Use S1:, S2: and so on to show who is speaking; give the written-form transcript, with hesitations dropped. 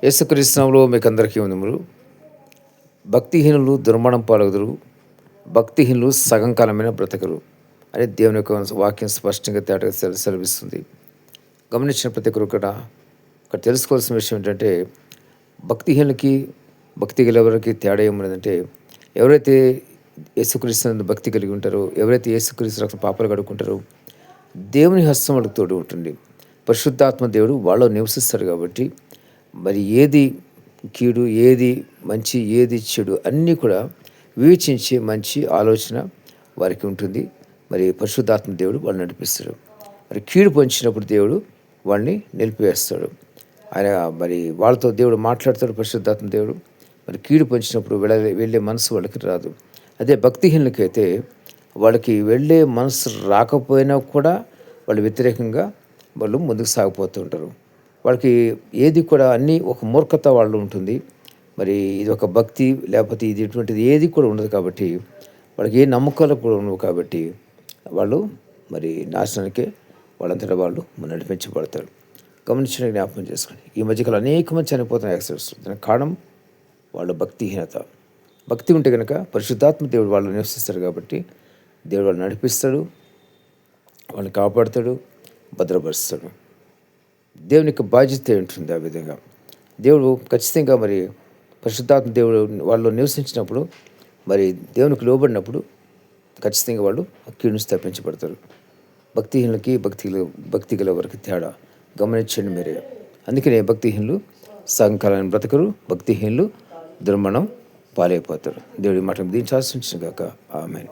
S1: యేసుక్రీస్తు నామములో మీకు అందరికీ వందనములు. భక్తిహీనులు దుర్మరణం పాలగుదురు, భక్తిహీనులు సగం కాలమైన బ్రతకరు అని దేవుని యొక్క వాక్యం స్పష్టంగా తేటగా సెలవిస్తుంది. గమనించిన ప్రతి ఒక్కరు కూడా ఇక్కడ తెలుసుకోవాల్సిన విషయం ఏంటంటే, భక్తిహీనులకి భక్తి గలవారికి తేడా ఏమున్నదంటే, ఎవరైతే యేసుక్రీస్తు భక్తి కలిగి ఉంటారో, ఎవరైతే యేసుక్రీస్తు రక్తం పాపాలు కడుక్కుంటారో, దేవుని హస్తం వాళ్ళకి తోడు ఉంటుంది. పరిశుద్ధాత్మ దేవుడు వాళ్ళలో నివసిస్తారు కాబట్టి, మరి ఏది కీడు, ఏది మంచి, ఏది చెడు అన్నీ కూడా వివేచించే మంచి ఆలోచన వారికి ఉంటుంది. మరి పరిశుద్ధాత్మ దేవుడు వాళ్ళని నడిపిస్తాడు. మరి కీడు పంచినప్పుడు దేవుడు వాళ్ళని నిలిపివేస్తాడు. ఆయన మరి వాళ్ళతో దేవుడు మాట్లాడతాడు. పరిశుద్ధాత్మ దేవుడు మరి కీడు పంచినప్పుడు వెళ్ళే మనసు వాళ్ళకి రాదు. అదే భక్తిహీనులకైతే వాళ్ళకి వెళ్ళే మనసు రాకపోయినా కూడా వాళ్ళు వ్యతిరేకంగా వాళ్ళు ముందుకు సాగిపోతూ ఉంటారు. వాళ్ళకి ఏది కూడా అన్నీ ఒక మూర్ఖత వాళ్ళు ఉంటుంది. మరి ఇది ఒక భక్తి లేకపోతే ఇది ఇటువంటిది ఏది కూడా ఉండదు కాబట్టి, వాళ్ళకి ఏ నమ్మకాలు కూడా ఉండవు కాబట్టి, వాళ్ళు మరి నాశనానికే వాళ్ళంతటా వాళ్ళు నడిపించబడతారు. గమనించిన జ్ఞాపకం చేసుకోండి. ఈ మధ్యకాలం అనేక మంది చనిపోతున్న యాక్సిడెంట్స్. దానికి కారణం వాళ్ళ భక్తిహీనత. భక్తి ఉంటే కనుక పరిశుద్ధాత్మ దేవుడు వాళ్ళు నివసిస్తాడు కాబట్టి, దేవుడు వాళ్ళు నడిపిస్తాడు, వాళ్ళని కాపాడుతాడు, భద్రపరుస్తాడు. దేవుని యొక్క బాధ్యత ఉంటుంది. ఆ విధంగా దేవుడు ఖచ్చితంగా మరి పరిశుద్ధాత్మ దేవుడు వాళ్ళు నివసించినప్పుడు, మరి దేవునికి లోబడినప్పుడు ఖచ్చితంగా వాళ్ళు కీడు నుంచి తప్పించబడతారు. భక్తిహీనులకి భక్తి గల వారికి తేడా గమనించండి మీరే. అందుకనే భక్తిహీనులు సగంకాలాన్ని బ్రతకరు, భక్తిహీనులు దుర్మరణం పాలైపోతారు. దేవుడి మాట దీన్ని శాసించిన గాక. ఆమేన్.